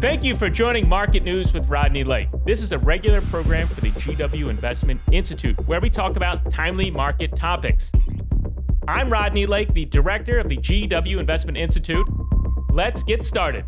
Thank you for joining Market News with Rodney Lake. This is a regular program for the GW Investment Institute, where we talk about timely market topics. I'm Rodney Lake, the director of the GW Investment Institute. Let's get started.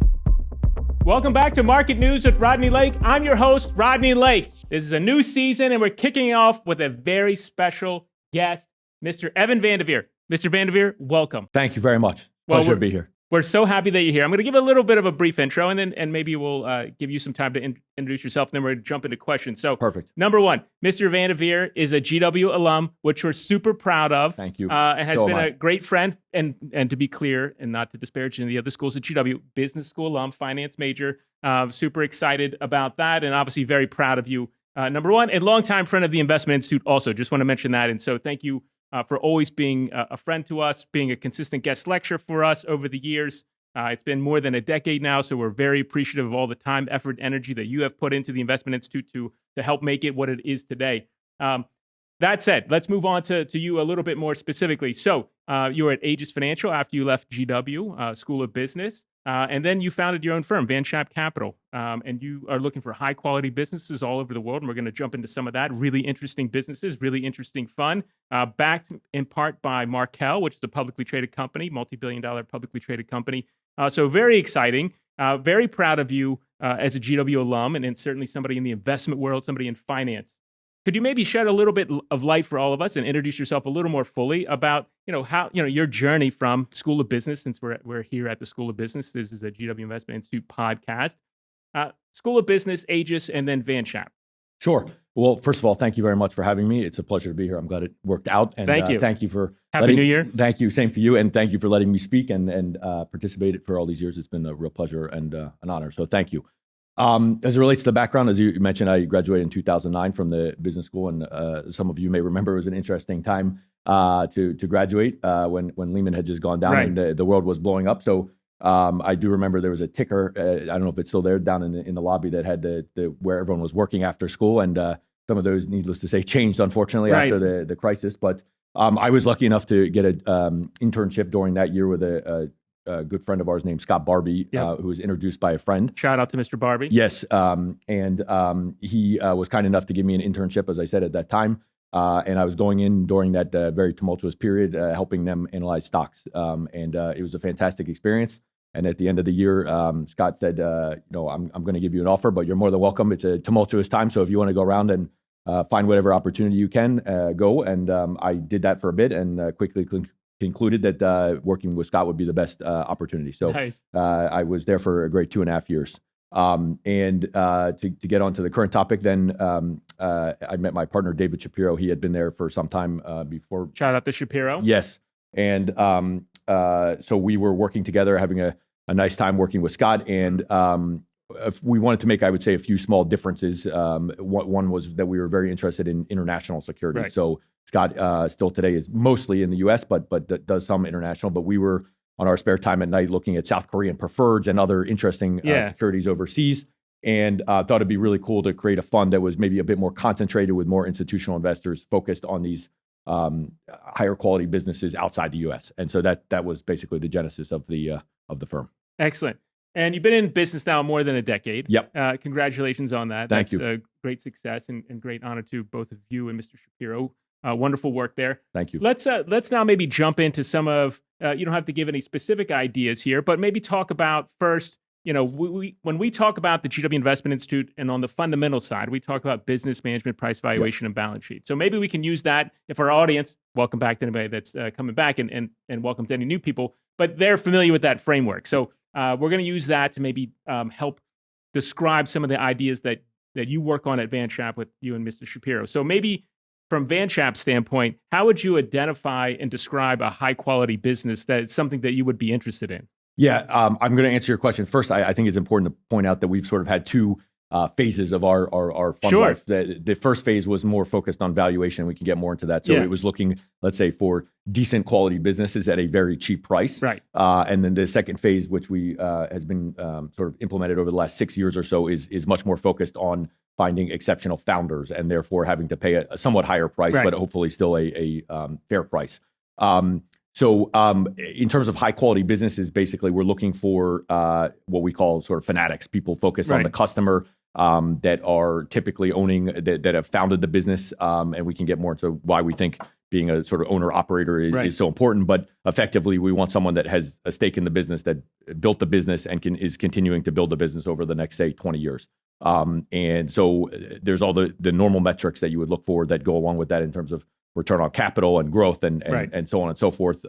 Welcome back to Market News with Rodney Lake. I'm your host, Rodney Lake. This is a new season, and we're kicking off with a very special guest, Mr. Evan Vanderveer. Mr. Vanderveer, welcome. Thank you very much. Pleasure to be here. We're so happy that you're here. I'm going to give a little bit of a brief intro, and maybe we'll give you some time to introduce yourself, and then we're going to jump into questions. So, perfect. Number one, Mr. Vanderveer is a GW alum, which we're super proud of. Thank you. And has been a great friend, and to be clear, and not to disparage any of the other schools at GW, business school alum, finance major. Super excited about that, and obviously very proud of you, number one, and longtime friend of the Investment Institute also. Just want to mention that, and so thank you for always being a friend to us, being a consistent guest lecturer for us over the years. It's been more than a decade now, so we're very appreciative of all the time, effort, energy that you have put into the Investment Institute to help make it what it is today. That said, let's move on to you a little bit more specifically. So you were at Aegis Financial after you left GW, School of Business, and then you founded your own firm, Vanshap Capital, and you are looking for high-quality businesses all over the world, and we're going to jump into some of that. Really interesting businesses, really interesting fun, backed in part by Markel, which is a publicly traded company, multi-billion-dollar publicly traded company. So very exciting, very proud of you as a GW alum, and certainly somebody in the investment world, somebody in finance. Could you maybe shed a little bit of light for all of us and introduce yourself a little more fully about, how, your journey from School of Business, since we're here at the School of Business. This is a GW Investment Institute podcast. School of Business, Aegis, and then Vanshap. Sure. Well, first of all, thank you very much for having me. It's a pleasure to be here. I'm glad it worked out. And thank you. Thank you for Happy New Year. Thank you. Same to you. And thank you for letting me speak and participate for all these years. It's been a real pleasure and an honor. So thank you. As it relates to the background, as you mentioned, I graduated in 2009 from the business school. And some of you may remember it was an interesting time to graduate when Lehman had just gone down, right, and the world was blowing up. So I do remember there was a ticker, I don't know if it's still there, down in the lobby that had the where everyone was working after school. And some of those, needless to say, changed, unfortunately, right, after the crisis. But I was lucky enough to get an internship during that year with a good friend of ours named Scott Barbie, yep, who was introduced by a friend. Shout out to Mr. Barbie. Yes. He was kind enough to give me an internship, as I said, at that time. And I was going in during that very tumultuous period, helping them analyze stocks. It was a fantastic experience. And at the end of the year, Scott said, I'm going to give you an offer, but you're more than welcome. It's a tumultuous time. So if you want to go around and find whatever opportunity you can, go. And I did that for a bit and quickly concluded that working with Scott would be the best opportunity. So nice. I was there for a great 2.5 years. To get on to the current topic, then I met my partner, David Shapiro. He had been there for some time before. Shout out to Shapiro. Yes. And so we were working together, having a nice time working with Scott. And we wanted to make, I would say, a few small differences. One was that we were very interested in international securities. Right. So Scott still today is mostly in the U.S., but does some international. But we were on our spare time at night looking at South Korean preferreds and other interesting securities overseas, and thought it'd be really cool to create a fund that was maybe a bit more concentrated with more institutional investors focused on these higher quality businesses outside the U.S. And so that was basically the genesis of the firm. Excellent. And you've been in business now more than a decade. Yep. Congratulations on that. Thank you. That's a great success and great honor to both of you and Mr. Shapiro. Wonderful work there. Thank you. Let's now maybe jump into some of, you don't have to give any specific ideas here, but maybe talk about first, when we talk about the GW Investment Institute and on the fundamental side, we talk about business management, price valuation, and balance sheet. So maybe we can use that if our audience, welcome back to anybody that's coming back and welcome to any new people, but they're familiar with that framework. So we're going to use that to maybe help describe some of the ideas that you work on at Vanshap with you and Mr. Shapiro. So maybe from Vanshap's standpoint, how would you identify and describe a high-quality business that is something that you would be interested in? Yeah, I'm going to answer your question. First, I think it's important to point out that we've sort of had two phases of our fund life. The first phase was more focused on valuation. We can get more into that. So it was looking, let's say, for decent quality businesses at a very cheap price. Right. And then the second phase, which we has been sort of implemented over the last 6 years or so, is much more focused on finding exceptional founders and therefore having to pay a somewhat higher price, but hopefully still a fair price. So in terms of high quality businesses, basically we're looking for what we call sort of fanatics, people focused on the customer that are typically owning, that have founded the business. And we can get more into why we think being a sort of owner operator is so important. But effectively, we want someone that has a stake in the business, that built the business and is continuing to build the business over the next, say, 20 years. And so there's all the normal metrics that you would look for that go along with that in terms of return on capital and growth and so on and so forth.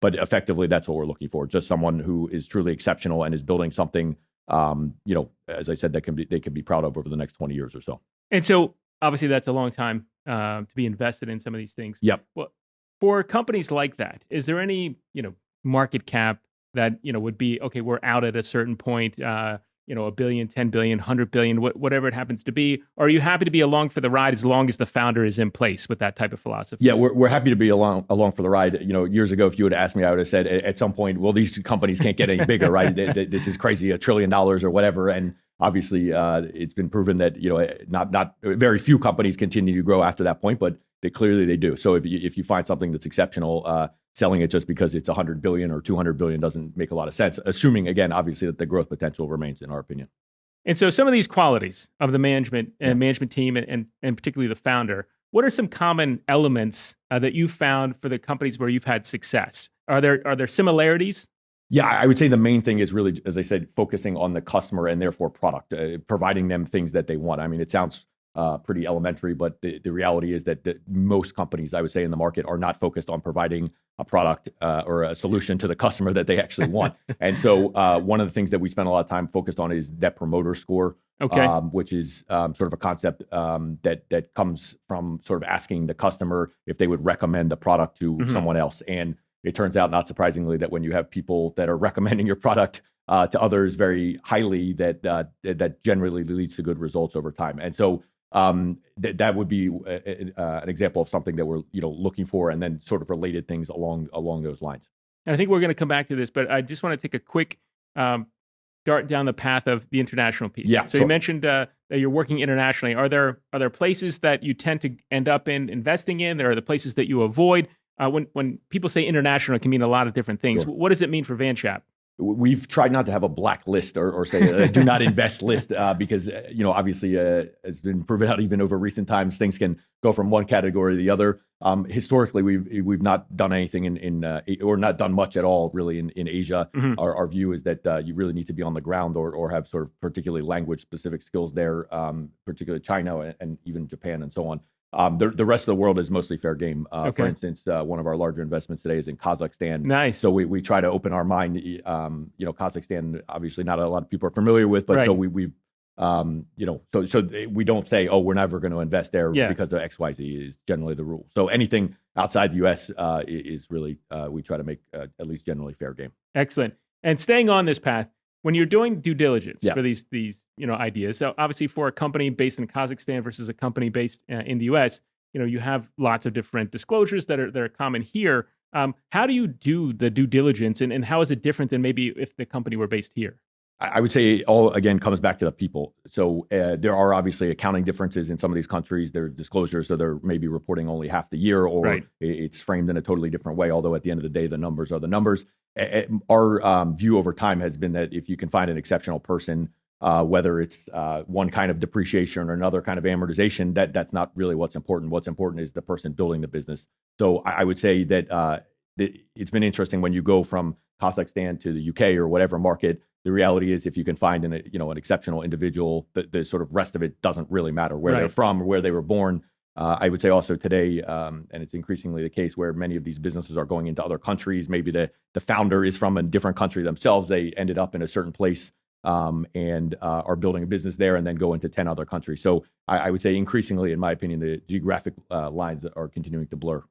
But effectively, that's what we're looking for. Just someone who is truly exceptional and is building something, as I said, they can be proud of over the next 20 years or so. And so obviously that's a long time to be invested in some of these things. Yep. Well, for companies like that, is there any, market cap that, would be, okay, we're out at a certain point, $1 billion, 10 billion, 100 billion, whatever it happens to be? Or are you happy to be along for the ride as long as the founder is in place with that type of philosophy? Yeah, we're happy to be along for the ride. Years ago, if you would have asked me, I would have said at some point, well, these companies can't get any bigger, right? This is crazy, $1 trillion or whatever. And obviously, it's been proven that not very few companies continue to grow after that point, but clearly they do. So if you find something that's exceptional, selling it just because it's 100 billion or 200 billion doesn't make a lot of sense. Assuming, again, obviously that the growth potential remains, in our opinion. And so some of these qualities of the management and management team and particularly the founder, what are some common elements that you found for the companies where you've had success? Are there similarities? Yeah, I would say the main thing is really, as I said, focusing on the customer and therefore product, providing them things that they want. I mean, it sounds pretty elementary, but the reality is that most companies, I would say, in the market are not focused on providing a product or a solution to the customer that they actually want. And so one of the things that we spend a lot of time focused on is Net Promoter Score, which is sort of a concept that comes from sort of asking the customer if they would recommend the product to someone else. And it turns out, not surprisingly, that when you have people that are recommending your product to others very highly, that generally leads to good results over time. And so that would be an example of something that we're looking for, and then sort of related things along those lines. And I think we're going to come back to this, but I just want to take a quick dart down the path of the international piece. Yeah, so you mentioned that you're working internationally. Are there places that you tend to end up in investing in? There are the places that you avoid. When people say international, it can mean a lot of different things. Sure. What does it mean for Vanshap? We've tried not to have a black list or say a do not invest list because, obviously it's been proven out even over recent times, things can go from one category to the other. Historically, we've not done anything or not done much at all really in Asia. Mm-hmm. Our view is that you really need to be on the ground or have sort of particularly language specific skills there, particularly China and even Japan and so on. The rest of the world is mostly fair game. For instance, one of our larger investments today is in Kazakhstan. Nice. So we try to open our mind. Kazakhstan, obviously, not a lot of people are familiar with, but so we don't say, oh, we're never going to invest there because of XYZ is generally the rule. So anything outside the U.S. Is really we try to make at least generally fair game. Excellent. And staying on this path, when you're doing due diligence for these ideas, so obviously for a company based in Kazakhstan versus a company based in the U.S., you have lots of different disclosures that are common here. How do you do the due diligence, and how is it different than maybe if the company were based here? I would say it all, again, comes back to the people. So there are obviously accounting differences in some of these countries. There are disclosures, so they're maybe reporting only half the year, or it's framed in a totally different way, although at the end of the day, the numbers are the numbers. Our view over time has been that if you can find an exceptional person, whether it's one kind of depreciation or another kind of amortization, that's not really what's important. What's important is the person building the business. So I would say that it's been interesting when you go from Kazakhstan to the UK or whatever market. The reality is, if you can find an exceptional individual, the sort of rest of it doesn't really matter where they're from or where they were born. I would say also today, and it's increasingly the case where many of these businesses are going into other countries. Maybe the founder is from a different country themselves. They ended up in a certain place and are building a business there and then go into 10 other countries. So I would say increasingly, in my opinion, the geographic lines are continuing to blur.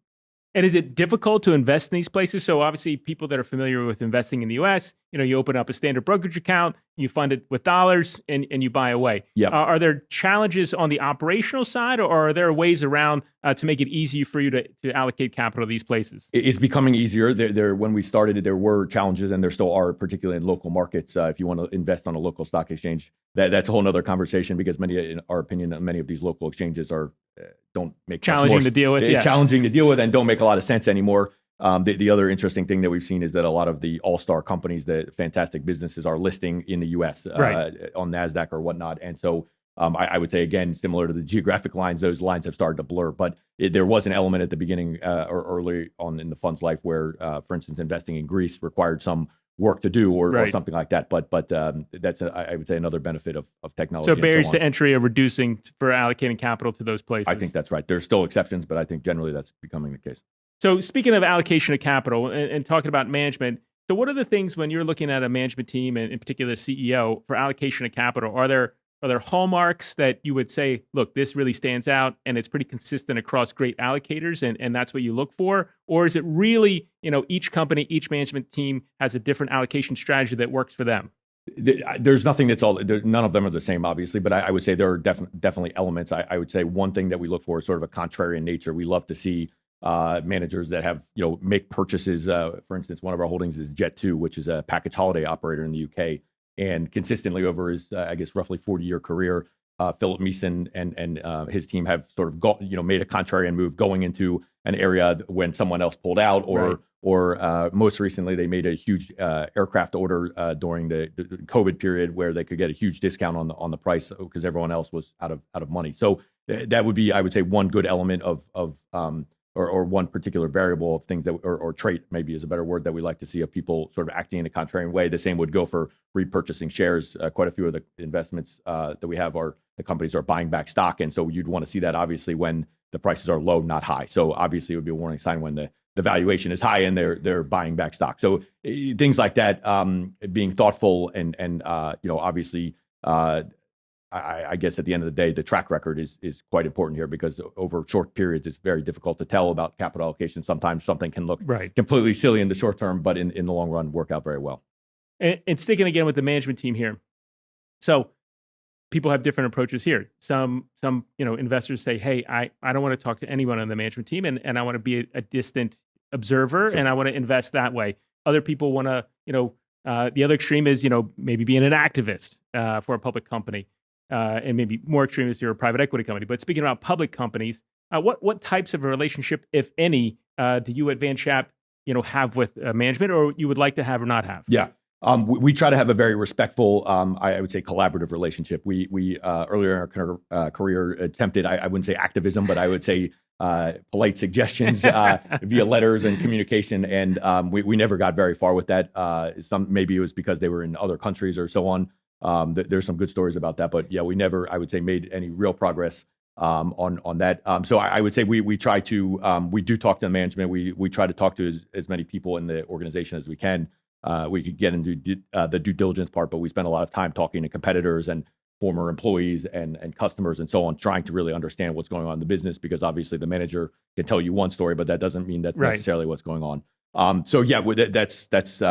And is it difficult to invest in these places? So obviously people that are familiar with investing in the US, you open up a standard brokerage account, you fund it with dollars and you buy away. Yep. Are there challenges on the operational side, or are there ways around to make it easy for you to allocate capital to these places? It's becoming easier. When we started, there were challenges, and there still are, particularly in local markets. If you want to invest on a local stock exchange, that's a whole other conversation, because in our opinion, many of these local exchanges don't make challenging to deal with. Challenging to deal with and don't make a lot of sense anymore. The other interesting thing that we've seen is that a lot of the all-star companies, the fantastic businesses, are listing in the U.S. On NASDAQ or whatnot. And so I would say, again, similar to the geographic lines, those lines have started to blur. But there was an element at the beginning or early on in the fund's life where, for instance, investing in Greece required some work to do or something like that. But that's, I would say, another benefit of technology. So barriers to entry are reducing for allocating capital to those places. I think that's right. There's still exceptions, but I think generally that's becoming the case. So speaking of allocation of capital and talking about management, so what are the things when you're looking at a management team and in particular CEO for allocation of capital? Are there hallmarks that you would say, look, this really stands out and it's pretty consistent across great allocators and that's what you look for? Or is it really, each company, each management team has a different allocation strategy that works for them? There's nothing that's none of them are the same, obviously, but I would say there are definitely elements. I would say one thing that we look for is sort of a contrarian nature. We love to see managers that have, make purchases. For instance, one of our holdings is Jet2, which is a package holiday operator in the UK. And consistently over his, I guess, roughly 40-year career, Philip Meeson and his team have sort of made a contrarian move going into an area when someone else pulled out, or most recently they made a huge aircraft order during the COVID period where they could get a huge discount on the price because everyone else was out of money. So that would be, I would say, one good element or one particular variable of things that, or trait maybe is a better word, that we like to see of people sort of acting in a contrarian way. The same would go for repurchasing shares. Quite a few of the investments that we have the companies are buying back stock. And so you'd want to see that obviously when the prices are low, not high. So obviously it would be a warning sign when the valuation is high and they're buying back stock. So things like that, being thoughtful and obviously, I guess at the end of the day, the track record is quite important here because over short periods, it's very difficult to tell about capital allocation. Sometimes something can look completely silly in the short term, but in the long run, work out very well. And sticking again with the management team here. So people have different approaches here. Some investors say, hey, I don't want to talk to anyone on the management team and I want to be a distant observer and I want to invest that way. Other people want to, the other extreme is, maybe being an activist for a public company. And maybe more extreme if you're a private equity company. But speaking about public companies, what types of a relationship, if any, do you at Vanshap, have with management, or you would like to have or not have? Yeah, we try to have a very respectful, I would say, collaborative relationship. We earlier in our career attempted, I wouldn't say activism, but I would say polite suggestions via letters and communication, and we never got very far with that. Maybe it was because they were in other countries or so on. There's some good stories about that, but yeah, we never, I would say, made any real progress on that. So I would say we try to, we do talk to the management. We try to talk to as many people in the organization as we can. We could get into the due diligence part, but we spend a lot of time talking to competitors and former employees and customers and so on, trying to really understand what's going on in the business, because obviously the manager can tell you one story, but that doesn't mean that's necessarily what's going on. So yeah, that's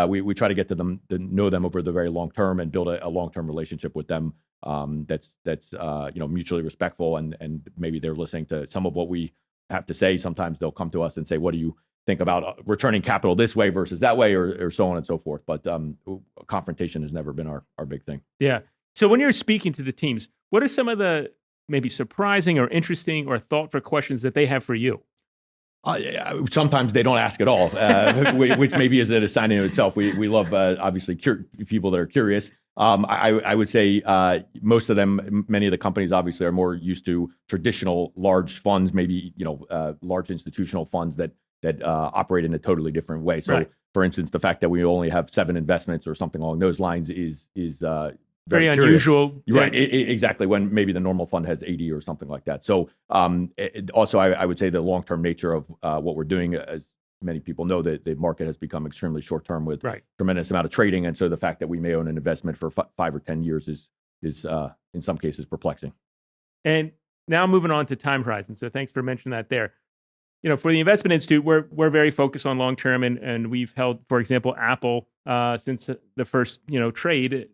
we try to get to them, to know them over the very long term and build a long-term relationship with them. That's mutually respectful, and maybe they're listening to some of what we have to say. Sometimes they'll come to us and say, what do you think about returning capital this way versus that way, or so on and so forth. But confrontation has never been our big thing. Yeah. So when you're speaking to the teams, what are some of the maybe surprising or interesting or thoughtful questions that they have for you? Sometimes they don't ask at all, which maybe is a sign in itself. We love, obviously, people that are curious. I would say most of them, many of the companies obviously are more used to traditional large funds, maybe large institutional funds that operate in a totally different way. So, for instance, the fact that we only have 7 investments or something along those lines is very unusual. You're right, exactly, when maybe the normal fund has 80 or something like that. So also, I would say the long-term nature of what we're doing, as many people know, that the market has become extremely short-term with tremendous amount of trading. And so the fact that we may own an investment for 5 or 10 years is in some cases perplexing. And now moving on to time horizon. So thanks for mentioning that there. For the Investment Institute, we're very focused on long-term, and we've held, for example, Apple since the first, trade,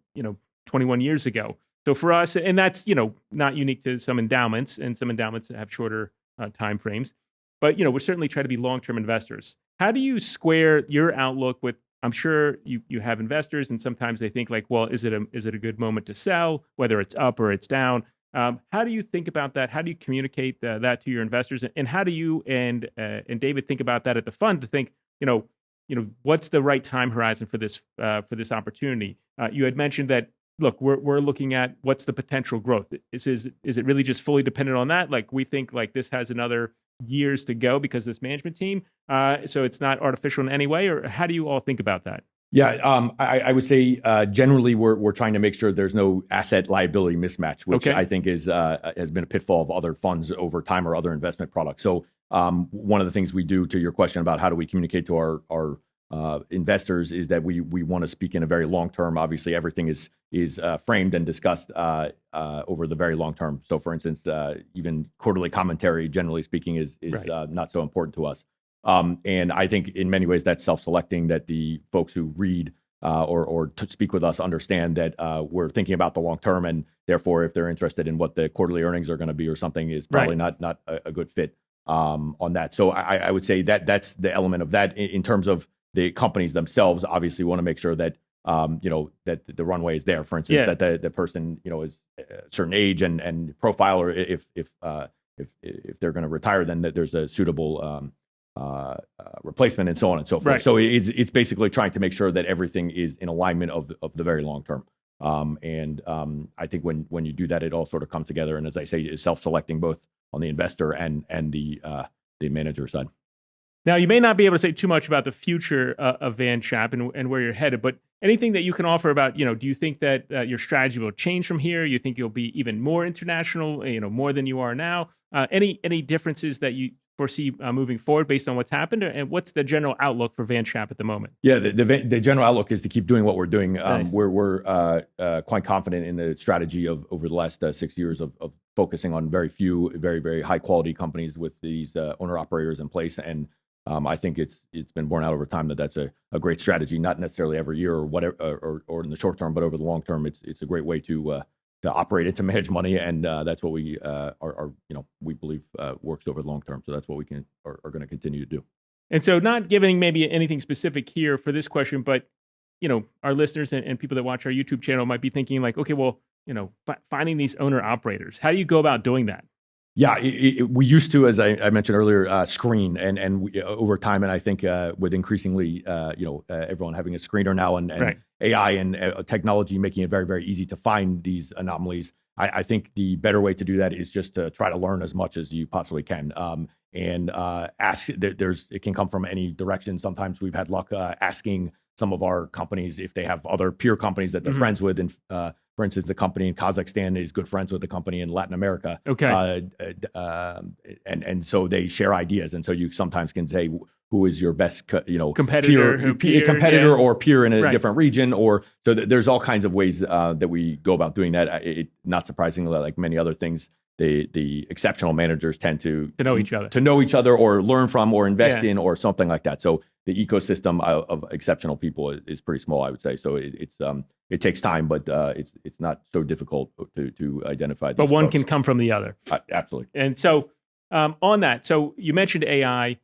21 years ago. So for us, and that's, not unique to some endowments, and some endowments have shorter time frames, but, we certainly try to be long-term investors. How do you square your outlook with, I'm sure you have investors, and sometimes they think like, well, is it a good moment to sell, whether it's up or it's down? How do you think about that? How do you communicate that to your investors? And how do you and David think about that at the fund to think, what's the right time horizon for this opportunity? You had mentioned that, look, we're looking at what's the potential growth. Is it really just fully dependent on that? Like, we think like this has another years to go because this management team, so it's not artificial in any way, or how do you all think about that? Yeah, I would say generally we're trying to make sure there's no asset liability mismatch, which Okay. I think has been a pitfall of other funds over time or other investment products. So one of the things we do, to your question about how do we communicate to our investors, is that we want to speak in a very long term. Obviously, everything is framed and discussed over the very long term. So, for instance, even quarterly commentary, generally speaking, is Right. not so important to us. And I think in many ways that's self-selecting, that the folks who read or to speak with us understand that we're thinking about the long term, and therefore, if they're interested in what the quarterly earnings are going to be or something, is probably Right. not a good fit on that. So I would say that that's the element of that. In terms of the companies themselves, obviously want to make sure that that the runway is there. For instance, Yeah. that the person is a certain age and profile, or if they're going to retire, then that there's a suitable replacement, and so on and so forth. Right. So it's basically trying to make sure that everything is in alignment of the very long term. I think when you do that, it all sort of comes together. And as I say, is self-selecting both on the investor and the manager side. Now, you may not be able to say too much about the future of Vanshap and where you're headed, but anything that you can offer about, do you think that your strategy will change from here? You think you'll be even more international, more than you are now? Any differences that you foresee moving forward based on what's happened? And what's the general outlook for Vanshap at the moment? Yeah, the general outlook is to keep doing what we're doing. Nice. We're quite confident in the strategy of over the last 6 years of focusing on very few, very, very high quality companies with these owner operators in place. And I think it's been borne out over time that that's a great strategy, not necessarily every year or whatever, or in the short term, but over the long term, it's a great way to operate and to manage money, and that's what we we believe works over the long term. So that's what we are going to continue to do. And so, not giving maybe anything specific here for this question, but our listeners and people that watch our YouTube channel might be thinking like, okay, well, finding these owner operators, how do you go about doing that? Yeah, we used to, as I mentioned earlier, screen, and over time, and I think with increasingly, everyone having a screener now, and Right. AI and technology making it very, very easy to find these anomalies. I think the better way to do that is just to try to learn as much as you possibly can, and ask. It can come from any direction. Sometimes we've had luck asking some of our companies if they have other peer companies that they're friends with, and for instance, the company in Kazakhstan is good friends with the company in Latin America. Okay. And so they share ideas, and so you sometimes can say who is your best, Competitor, competitor yeah. or peer in a Right. different region, or so. There's all kinds of ways that we go about doing that. Not surprisingly, like many other things, the exceptional managers tend to know each other, or learn from, or invest Yeah. in, or something like that. So the ecosystem of exceptional people is pretty small, I would say. So it takes time, but it's not so difficult to identify. But one folks. can come from the other. Absolutely. And so, on that, so you mentioned AI.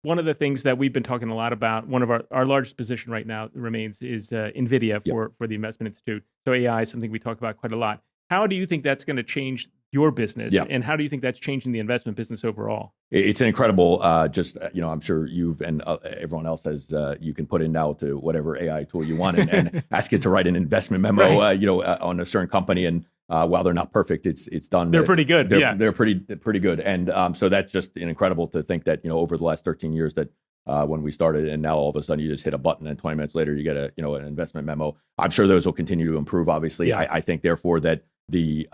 One of the things that we've been talking a lot about, one of our largest position right now remains is NVIDIA for the Investment Institute. So AI is something we talk about quite a lot. How do you think that's going to change your business? Yeah. And how do you think that's changing the investment business overall? It's an incredible, I'm sure you've and everyone else has, you can put in now to whatever AI tool you want and ask it to write an investment memo, Right. On a certain company. And while they're not perfect, it's done. They're pretty good. They're pretty good. And so that's just incredible to think that, over the last 13 years that when we started, and now all of a sudden you just hit a button and 20 minutes later you get an investment memo. I'm sure those will continue to improve. Obviously, Yeah. I think therefore that the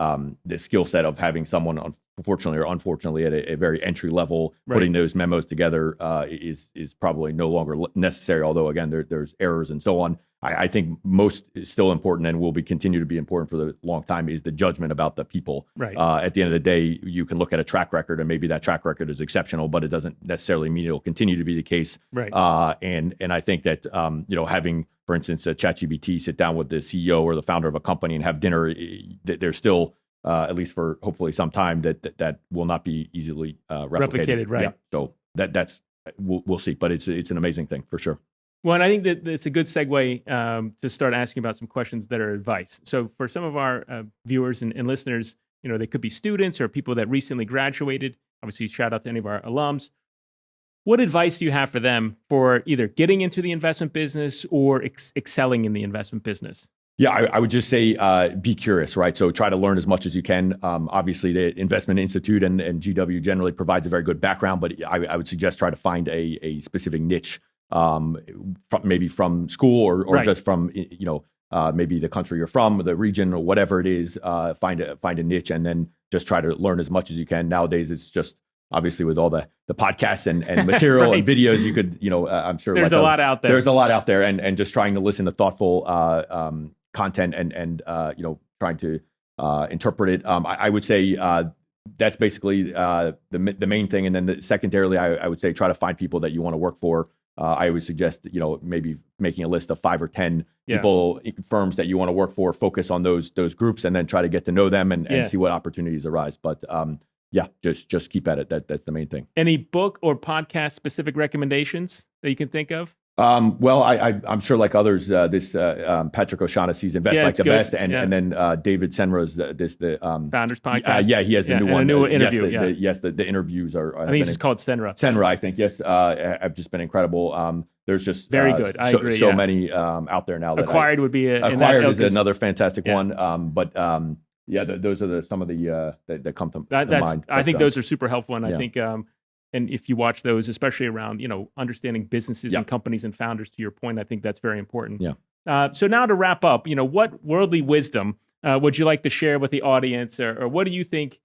skill set of having someone, unfortunately or unfortunately, at a very entry level, Right. putting those memos together is probably no longer necessary. Although again, there's errors and so on. I think most is still important and will continue to be important for the long time is the judgment about the people. Right. At the end of the day, you can look at a track record and maybe that track record is exceptional, but it doesn't necessarily mean it'll continue to be the case. Right. And I think that having, for instance, a ChatGPT sit down with the CEO or the founder of a company and have dinner, there's still at least for hopefully some time that will not be easily replicated. Right. Yeah. So that's we'll see, but it's an amazing thing for sure. Well, and I think that it's a good segue to start asking about some questions that are advice. So for some of our viewers and listeners, they could be students or people that recently graduated. Obviously, shout out to any of our alums. What advice do you have for them for either getting into the investment business or excelling in the investment business? Yeah, I would just say be curious, right? So try to learn as much as you can. Obviously, the Investment Institute and GW generally provides a very good background, but I would suggest try to find a specific niche, maybe from school or Right. just from maybe the country you're from, or the region, or whatever it is. Find a niche and then just try to learn as much as you can. Nowadays, it's just obviously with all the podcasts and material Right. and videos, you could I'm sure There's a lot out there. There's a lot out there, and just trying to listen to thoughtful content and trying to interpret it. I would say that's basically the main thing. And then secondarily, I would say try to find people that you want to work for. I would suggest maybe making a list of 5 or 10 people, firms that you want to work for. Focus on those groups, and then try to get to know them and see what opportunities arise. But just keep at it. That's the main thing. Any book or podcast specific recommendations that you can think of? Well, I'm sure, like others, Patrick O'Shaughnessy's Invest Like the Best, and then David Senra's the Founders Podcast. He has the new one. A new interview. The interviews are. I think it's called Senra. Senra, I think. Yes, have just been incredible. There's just very good. I agree. So many out there now. Acquired would be Acquired is another fantastic one. Those are some of the that come to mind. I think those are super helpful, and I think. And if you watch those, especially around, understanding businesses and companies and founders, to your point, I think that's very important. Yeah. So now to wrap up, what worldly wisdom would you like to share with the audience, or what do you think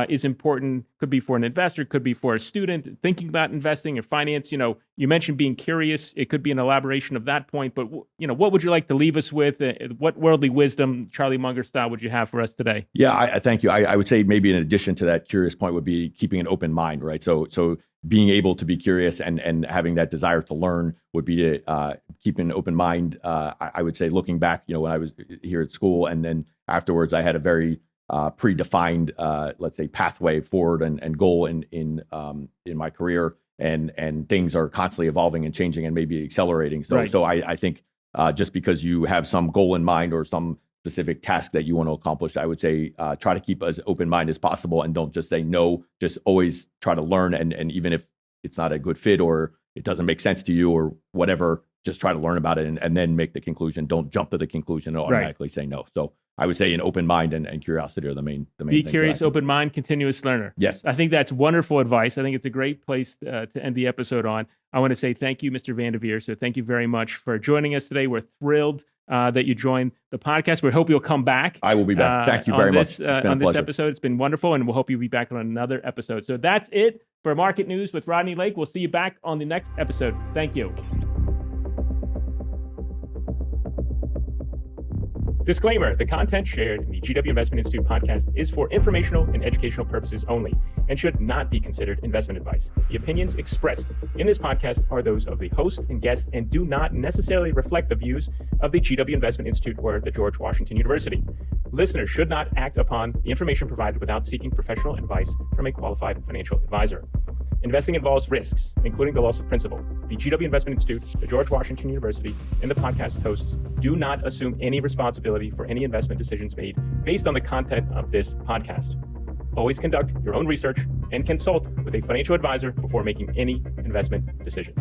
is important? Could be for an investor, could be for a student thinking about investing or finance. You mentioned being curious. It could be an elaboration of that point. But what would you like to leave us with? What worldly wisdom, Charlie Munger style, would you have for us today? Yeah, I thank you. I would say maybe in addition to that curious point would be keeping an open mind, right? So being able to be curious and having that desire to learn would be to keep an open mind. I would say looking back, when I was here at school and then afterwards, I had a very predefined, let's say, pathway forward and goal in my career, and things are constantly evolving and changing and maybe accelerating. So I think just because you have some goal in mind or some specific task that you want to accomplish, I would say try to keep as open mind as possible and don't just say no. Just always try to learn, and even if it's not a good fit or it doesn't make sense to you or whatever, just try to learn about it and then make the conclusion. Don't jump to the conclusion and automatically say no. So I would say an open mind and curiosity are the main Be curious, open mind, continuous learner. Yes. I think that's wonderful advice. I think it's a great place to end the episode on. I want to say thank you, Mr. Vanderveer. So thank you very much for joining us today. We're thrilled that you joined the podcast. We hope you'll come back. I will be back. Thank you very much. It's been on a pleasure. This episode. It's been wonderful, and we'll hope you'll be back on another episode. So that's it for Market News with Rodney Lake. We'll see you back on the next episode. Thank you. Disclaimer, the content shared in the GW Investment Institute podcast is for informational and educational purposes only and should not be considered investment advice. The opinions expressed in this podcast are those of the host and guest and do not necessarily reflect the views of the GW Investment Institute or the George Washington University. Listeners should not act upon the information provided without seeking professional advice from a qualified financial advisor. Investing involves risks, including the loss of principal. The GW Investment Institute, the George Washington University, and the podcast hosts do not assume any responsibility for any investment decisions made based on the content of this podcast. Always conduct your own research and consult with a financial advisor before making any investment decisions.